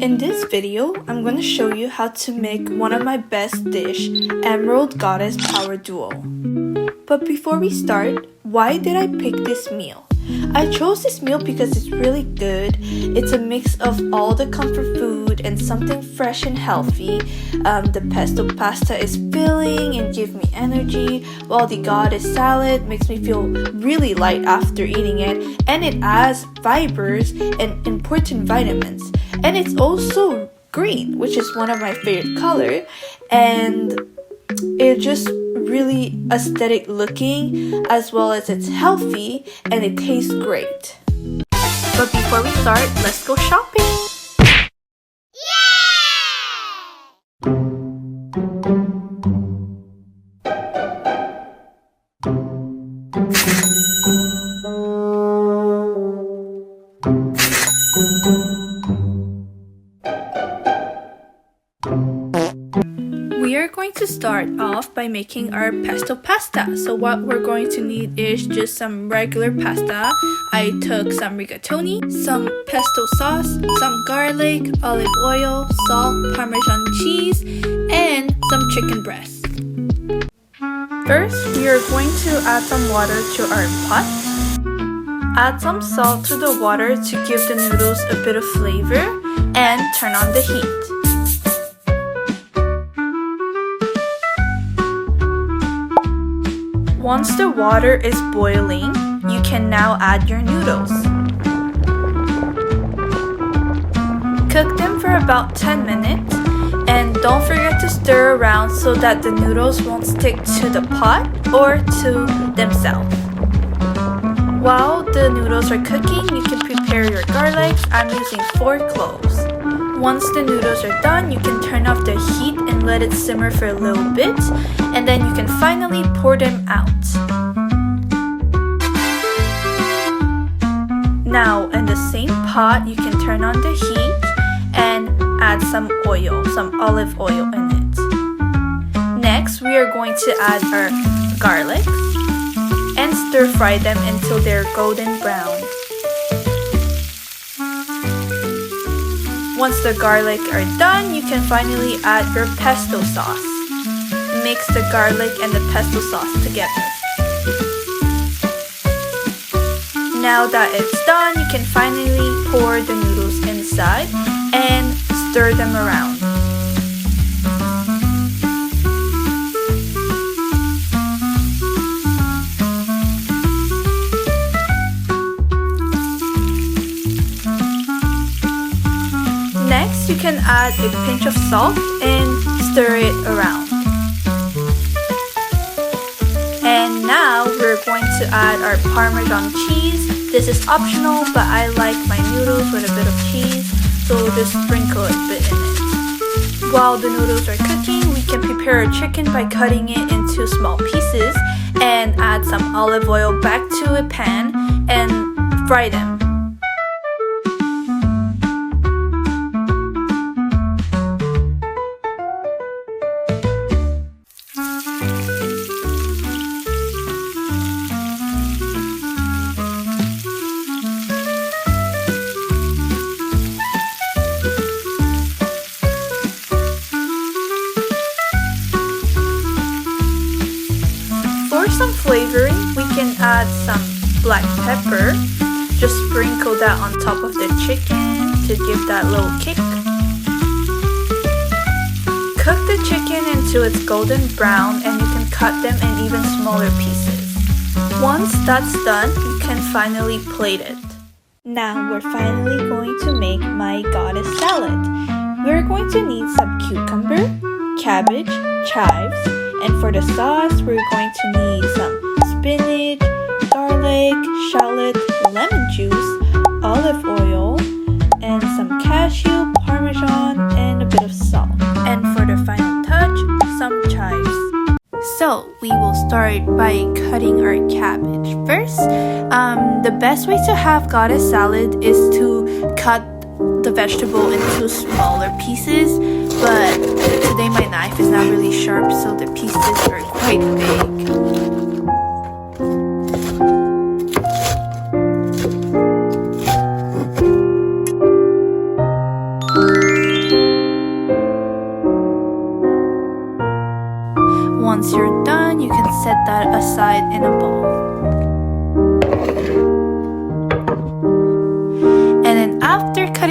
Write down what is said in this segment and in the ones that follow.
In this video, I'm going to show you how to make one of my best dish, Emerald Goddess Power Duo. But before we start, why did I pick this meal? I chose this meal because it's really good. It's a mix of all the comfort food and something fresh and healthy. The pesto pasta is filling and gives me energy, while the goddess salad makes me feel really light after eating it, and it adds fibers and important vitamins. And it's also green, which is one of my favorite color, and it's just really aesthetic looking, as well as it's healthy and it tastes great. But before we start, let's go shopping! We are going to start off by making our pesto pasta. So what we're going to need is just some regular pasta. I took some rigatoni, some pesto sauce, some garlic, olive oil, salt, Parmesan cheese, and some chicken breast. First, we are going to add some water to our pot. Add some salt to the water to give the noodles a bit of flavor, and turn on the heat. Once the water is boiling, you can now add your noodles. Cook them for about 10 minutes, and don't forget to stir around so that the noodles won't stick to the pot or to themselves. While the noodles are cooking, you can prepare your garlic. I'm using 4 cloves. Once the noodles are done, you can turn off the heat and let it simmer for a little bit, and then you can finally pour them out. Now, in the same pot, you can turn on the heat and add some oil, some olive oil in it. Next, we are going to add our garlic and stir fry them until they're golden brown. Once the garlic are done, you can finally add your pesto sauce. Mix the garlic and the pesto sauce together. Now that it's done, you can finally pour the noodles inside and stir them around. Next, you can add a pinch of salt and stir it around. And now we're going to add our Parmesan cheese. This is optional, but I like my noodles with a bit of cheese, so just sprinkle a bit in it. While the noodles are cooking, we can prepare our chicken by cutting it into small pieces and add some olive oil back to a pan and fry them. For some flavoring, we can add some black pepper. Just sprinkle that on top of the chicken to give that little kick. Cook the chicken until it's golden brown, and you can cut them in even smaller pieces. Once that's done, you can finally plate it. Now we're finally going to make my goddess salad. We're going to need some cucumber, cabbage, chives, and for the sauce, we're going to need some spinach, garlic, shallot, lemon juice, olive oil, and some cashew, Parmesan, and a bit of salt. And for the final touch, some chives. So, we will start by cutting our cabbage. First, the best way to have goddess salad is to cut the vegetable into smaller pieces, but today my knife is not really sharp, so the pieces are quite big.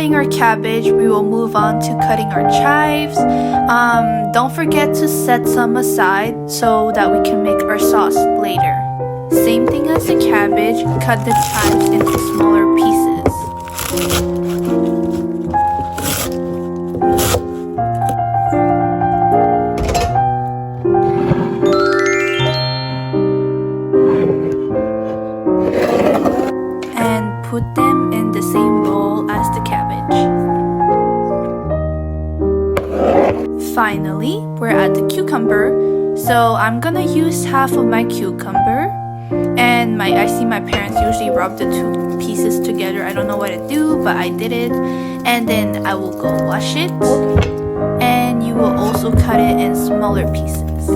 cutting our cabbage, we will move on to cutting our chives. Don't forget to set some aside so that we can make our sauce later. Same thing as the cabbage, cut the chives into smaller pieces. And put them in the same bowl as the cabbage. Finally, we're at the cucumber. So I'm gonna use half of my cucumber. And I see my parents usually rub the two pieces together. I don't know what to do, but I did it. And then I will go wash it. And you will also cut it in smaller pieces.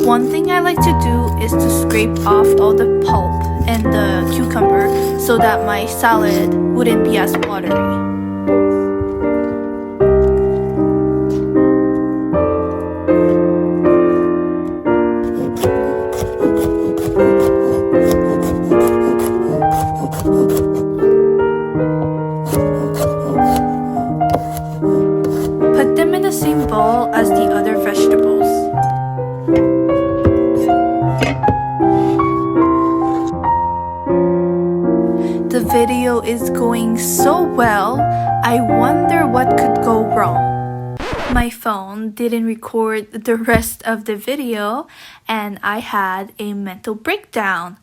One thing I like to do is to scrape off all the pulp and the cucumber so that my salad wouldn't be as watery. Put them in the same bowl as the other vegetables. The video is going so well, I wonder what could go wrong. My phone didn't record the rest of the video and I had a mental breakdown.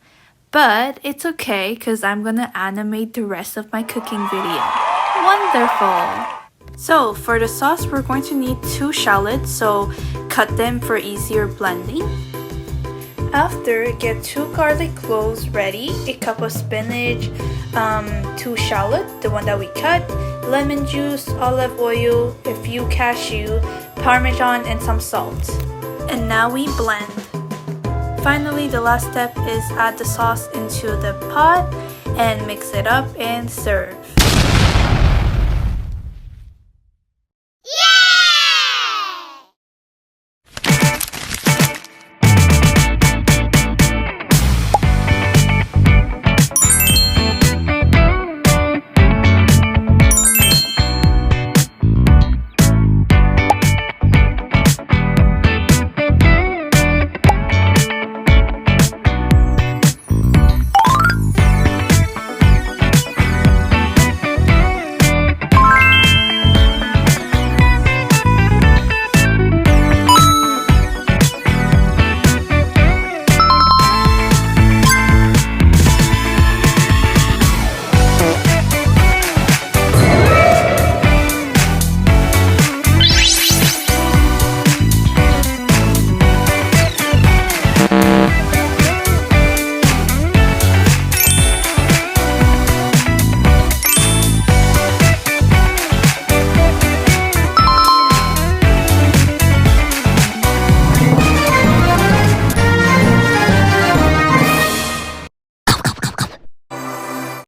But it's okay because I'm gonna animate the rest of my cooking video. Wonderful! So for the sauce, we're going to need 2 shallots, so cut them for easier blending. After, get 2 garlic cloves ready, a cup of spinach, 2 shallots, the one that we cut, lemon juice, olive oil, a few cashew, parmesan, and some salt. And now we blend. Finally, the last step is add the sauce into the pot and mix it up and serve.